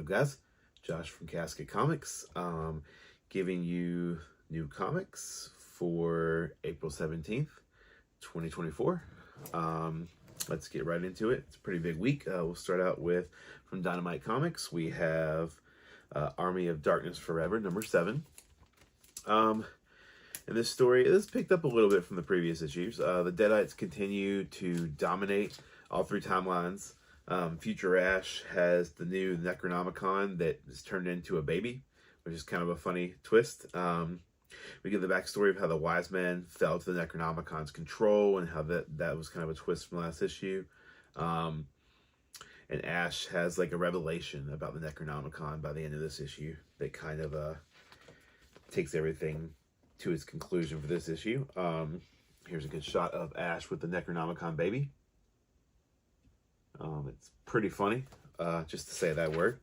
up, guys? Josh from Casket Comics, giving you new comics for April 17th, 2024. Let's get right into it. It's a pretty big week. We'll start out with, from Dynamite Comics, we have Army of Darkness Forever, number 7. And this story is picked up a little bit from the previous issues. The Deadites continue to dominate all 3 timelines. Future Ash has the new Necronomicon that is turned into a baby, which is kind of a funny twist. We get the backstory of how the Wise Men fell to the Necronomicon's control and how that was kind of a twist from last issue. And Ash has like a revelation about the Necronomicon by the end of this issue that kind of takes everything to its conclusion for this issue. Here's a good shot of Ash with the Necronomicon baby. It's pretty funny, just to say that word.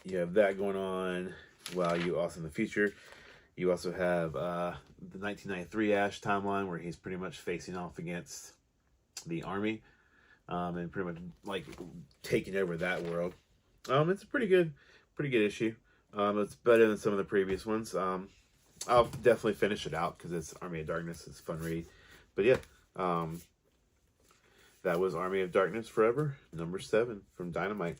You have that going on while you also in the future. You also have the 1993 Ash timeline where he's pretty much facing off against the army and pretty much like taking over that world. It's a pretty good issue. It's better than some of the previous ones. I'll definitely finish it out because it's Army of Darkness. It's a fun read. But yeah, that was Army of Darkness Forever, number 7 from Dynamite.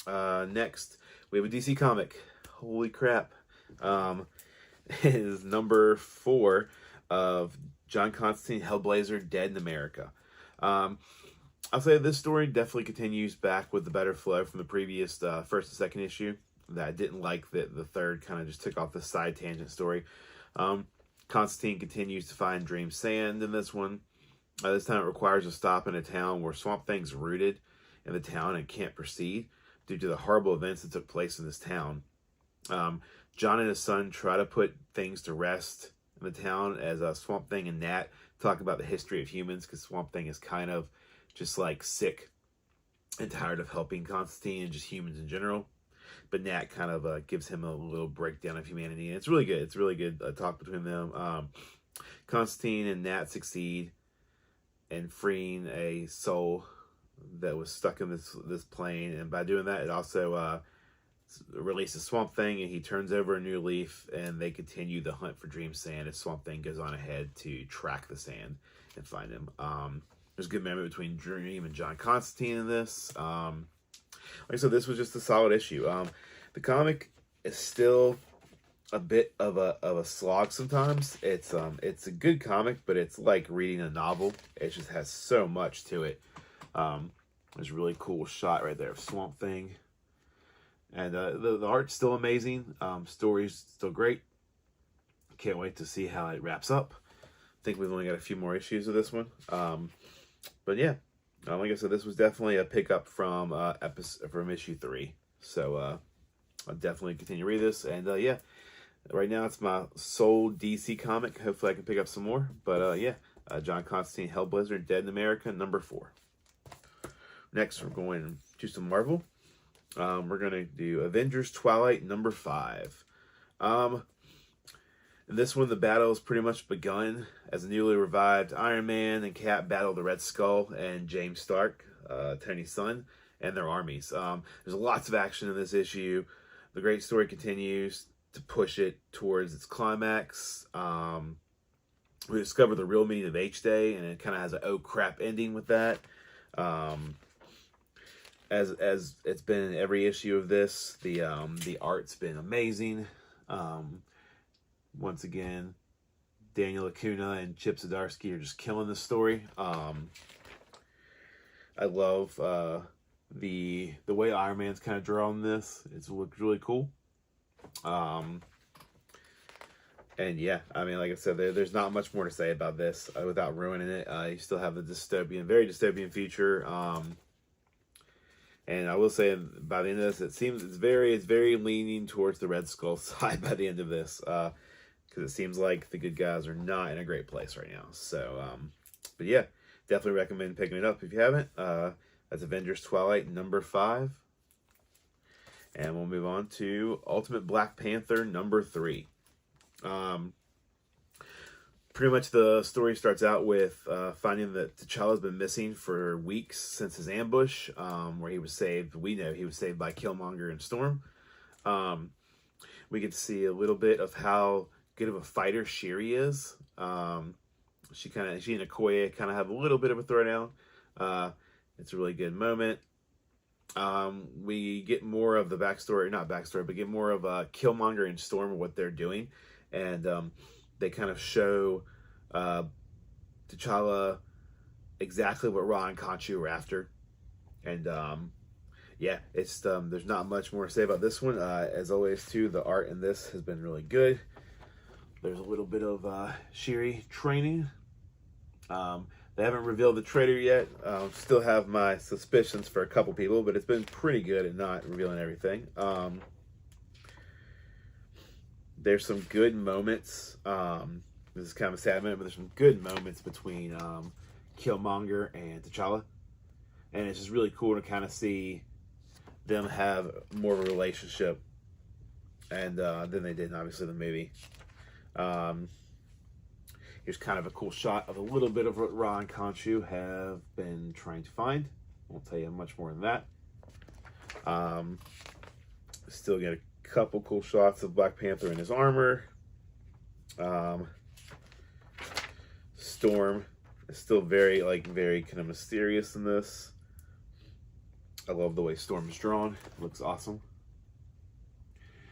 Next, we have a DC comic. Holy crap. It is number 4 of John Constantine, Hellblazer, Dead in America. I'll say this story definitely continues back with the better flow from the previous first and second issue. That I didn't like that the third kind of just took off the side tangent story. Constantine continues to find Dream Sand in this one. This time it requires a stop in a town where Swamp Thing's rooted in the town and can't proceed due to the horrible events that took place in this town. John and his son try to put things to rest in the town as Swamp Thing and Nat talk about the history of humans, because Swamp Thing is kind of just like sick and tired of helping Constantine and just humans in general. But Nat kind of gives him a little breakdown of humanity, and it's really good. It's really good talk between them. Constantine and Nat succeed in freeing a soul that was stuck in this plane, and by doing that, it also releases Swamp Thing, and he turns over a new leaf, and they continue the hunt for Dream Sand as Swamp Thing goes on ahead to track the sand and find him. There's a good memory between Dream and John Constantine in this. Like I said, this was just a solid issue. The comic is still a bit of a slog sometimes. It's a good comic, but it's like reading a novel. It just has so much to it. There's a really cool shot right there of Swamp Thing, and the art's still amazing. Story's still great. Can't wait to see how it wraps up. I think we've only got a few more issues of this one. But yeah. Like I said, this was definitely a pickup from issue 3. So I'll definitely continue to read this. And yeah, right now it's my sole DC comic. Hopefully I can pick up some more. But yeah, John Constantine, Hellblazer, Dead in America, number 4. Next, we're going to some Marvel. We're going to do Avengers Twilight, number 5. In this one, the battle has pretty much begun as the newly revived Iron Man and Cap battle the Red Skull and James Stark, Tony's son, and their armies. There's lots of action in this issue. The great story continues to push it towards its climax. We discover the real meaning of H-Day, and it kind of has an oh crap ending with that. As it's been in every issue of this, the art's been amazing. Once again, Daniel Acuna and Chip Zdarsky are just killing this story. I love the way Iron Man's kind of drawn this. It's looked really cool. And yeah, I mean, like I said, there's not much more to say about this without ruining it. You still have the very dystopian future. And I will say, by the end of this, it seems it's very leaning towards the Red Skull side by the end of this. Because it seems like the good guys are not in a great place right now. So, but yeah, definitely recommend picking it up if you haven't. That's Avengers Twilight, number 5. And we'll move on to Ultimate Black Panther, number 3. Pretty much the story starts out with finding that T'Challa's been missing for weeks since his ambush, where he was saved. We know he was saved by Killmonger and Storm. We get to see a little bit of how good of a fighter Shuri is. She and Okoye kind of have a little bit of a throwdown. It's a really good moment. We get more of the backstory, not backstory, but get more of Killmonger and Storm, what they're doing. And they kind of show T'Challa exactly what Ra and Khonshu were after. And yeah, it's there's not much more to say about this one. As always, too, the art in this has been really good. There's a little bit of Shuri training. They haven't revealed the traitor yet. Still have my suspicions for a couple people, but it's been pretty good at not revealing everything. There's some good moments. This is kind of a sad moment, but there's some good moments between Killmonger and T'Challa. And it's just really cool to kind of see them have more of a relationship and than they did in, obviously, the movie. Here's kind of a cool shot of a little bit of what Ra and Khonshu have been trying to find. Won't tell you much more than that. Still get a couple cool shots of Black Panther in his armor. Storm is still very kind of mysterious in this. I love the way Storm is drawn. It looks awesome.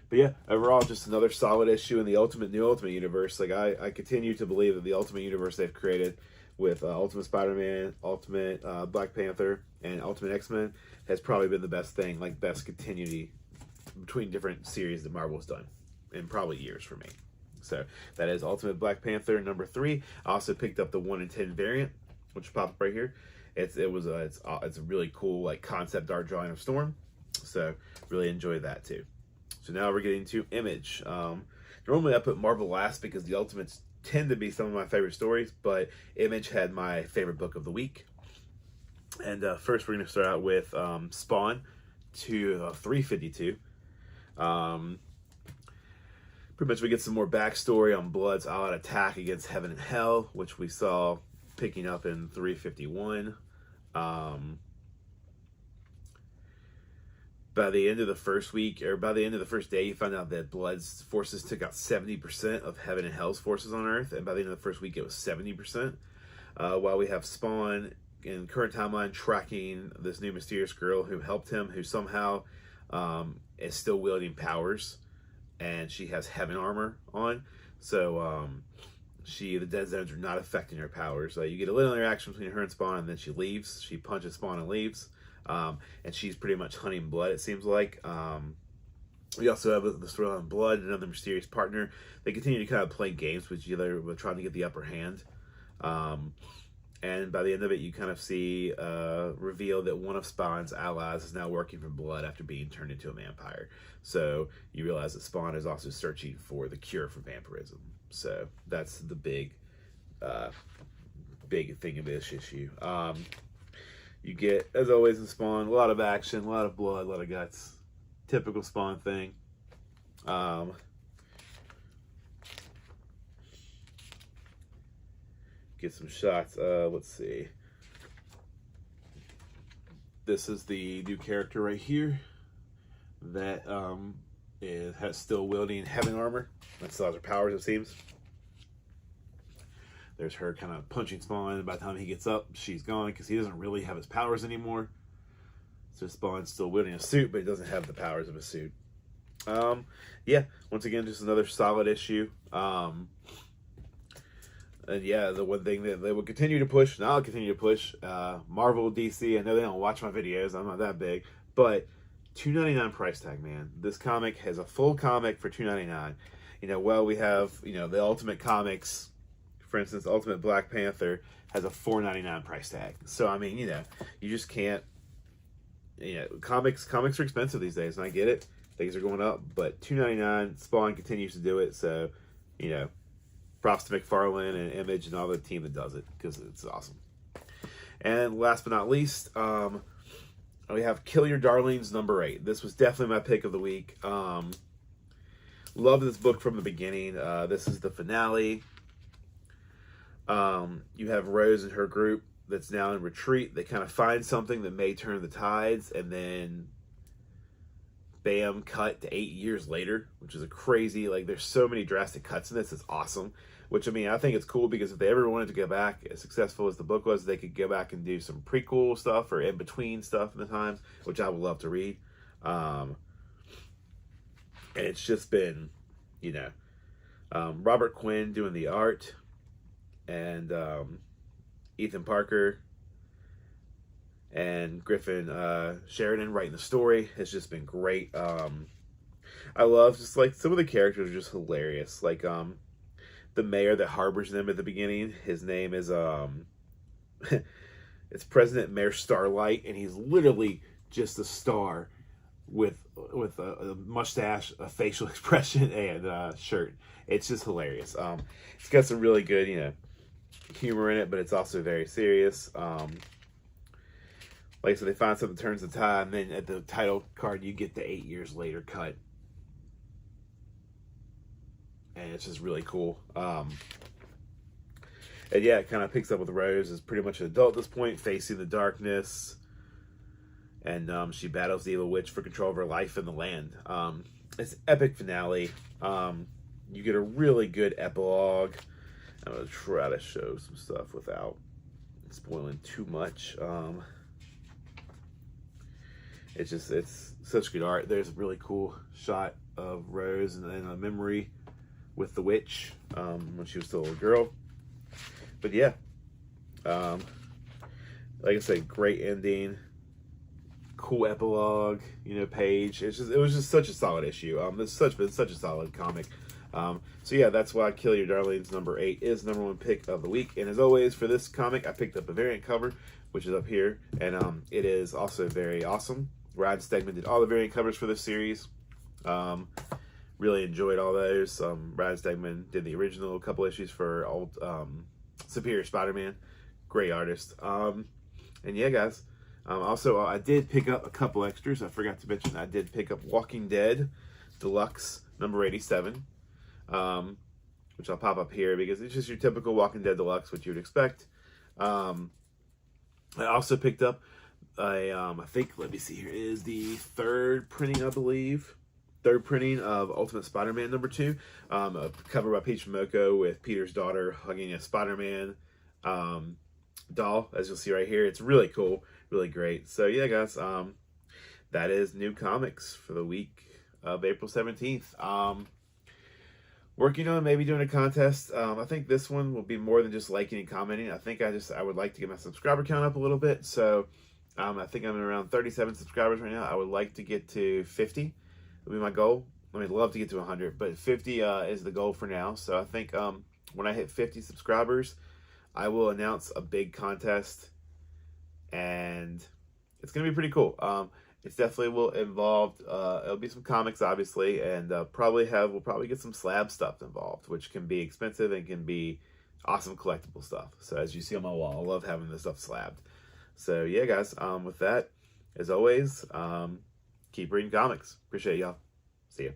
But yeah, overall, just another solid issue in the New Ultimate Universe. Like, I continue to believe that the Ultimate Universe they've created with Ultimate Spider-Man, Ultimate Black Panther, and Ultimate X-Men has probably been the best thing, like best continuity between different series that Marvel's done in probably years for me. So that is Ultimate Black Panther number 3. I also picked up the 1 in 10 variant, which popped up right here. It's a really cool like concept art drawing of Storm. So really enjoyed that too. So now we're getting to Image. Normally I put Marvel last because the Ultimates tend to be some of my favorite stories, but Image had my favorite book of the week. And first we're going to start out with Spawn to 352. Pretty much we get some more backstory on Blood's all-out attack against Heaven and Hell, which we saw picking up in 351. By the end of the first week, or by the end of the first day, you find out that Blood's forces took out 70% of Heaven and Hell's forces on Earth, and by the end of the first week, it was 70%. While we have Spawn in the current timeline tracking this new mysterious girl who helped him, who somehow is still wielding powers, and she has Heaven armor on, so the dead zones are not affecting her powers. You get a little interaction between her and Spawn, and then she leaves. She punches Spawn and leaves. And she's pretty much hunting Blood, it seems like. We also have the storyline Blood, another mysterious partner. They continue to kind of play games with each other, with trying to get the upper hand. And by the end of it, you kind of see reveal that one of Spawn's allies is now working for Blood after being turned into a vampire. So you realize that Spawn is also searching for the cure for vampirism. So that's the big thing of this issue. You get, as always in Spawn, a lot of action, a lot of blood, a lot of guts. Typical Spawn thing. Get some shots. Let's see. This is the new character right here that has still wielding Heaven armor. That's all her powers, it seems. There's her kind of punching Spawn, and by the time he gets up, she's gone because he doesn't really have his powers anymore. So Spawn's still wielding a suit, but he doesn't have the powers of a suit. Yeah, once again, just another solid issue. And yeah, the one thing that they will continue to push, and I'll continue to push, Marvel, DC, I know they don't watch my videos, I'm not that big, but $2.99 price tag, man. This comic has a full comic for $2.99. We have, the Ultimate Comics. For instance, Ultimate Black Panther has a $4.99 price tag. So, I mean, you just can't, comics are expensive these days, and I get it. Things are going up, but $2.99, Spawn continues to do it, so, props to McFarlane and Image and all the team that does it, because it's awesome. And last but not least, we have Kill Your Darlings number 8. This was definitely my pick of the week. Love this book from the beginning. This is the finale. You have Rose and her group that's now in retreat. They kind of find something that may turn the tides, and then bam, cut to 8 years later, which is a crazy, like, there's so many drastic cuts in this. It's awesome. Which, I mean, I think it's cool because if they ever wanted to go back, as successful as the book was, they could go back and do some prequel stuff or in-between stuff in the times, which I would love to read. And it's just been, you know, Robert Quinn doing the art, and Ethan Parker and Griffin Sheridan writing the story has just been great. I love just, like, some of the characters are just hilarious. Like, the mayor that harbors them at the beginning, his name is it's President Mayor Starlight, and he's literally just a star with a mustache, a facial expression, and a shirt. It's just hilarious. It's got some really good, you know, humor in it, but it's also very serious. Like I said, they find something that turns the tide, and then at the title card, you get the 8 years later cut. And it's just really cool. And yeah, it kind of picks up with Rose as pretty much an adult at this point, facing the darkness. And she battles the evil witch for control of her life and the land. It's an epic finale. You get a really good epilogue. I'm going to try to show some stuff without spoiling too much. It's such good art. There's a really cool shot of Rose and a memory with the witch when she was still a little girl. But yeah, like I said, great ending, cool epilogue, you know, page. It was just such a solid issue. It's been such a solid comic. So yeah, that's why Kill Your Darlings number 8 is #1 pick of the week. And as always, for this comic, I picked up a variant cover, which is up here, and it is also very awesome. Ryan Stegman did all the variant covers for this series. Really enjoyed all those. Ryan Stegman did the original couple issues for old Superior Spider-Man. Great artist. And yeah, guys. Also, I did pick up a couple extras. I forgot to mention I did pick up Walking Dead Deluxe number 87, which I'll pop up here because it's just your typical Walking Dead Deluxe, what you would expect. I also picked up I think, let me see, here is the third printing, I believe. Third printing of Ultimate Spider-Man number 2. A cover by Peach Momoko with Peter's daughter hugging a Spider-Man doll, as you'll see right here. It's really cool, really great. So yeah, guys, that is new comics for the week of April 17th. Working on maybe doing a contest. I think this one will be more than just liking and commenting. I think I would like to get my subscriber count up a little bit. So I think I'm around 37 subscribers right now. I would like to get to 50. That'll be my goal. I mean, I'd love to get to 100, but 50 is the goal for now. So I think when I hit 50 subscribers, I will announce a big contest, and it's gonna be pretty cool. It's definitely will involve. It'll be some comics, obviously, and we'll probably get some slab stuff involved, which can be expensive and can be awesome collectible stuff. So as you see on my wall, I love having this stuff slabbed. So yeah, guys. With that, as always, keep reading comics. Appreciate y'all. See ya.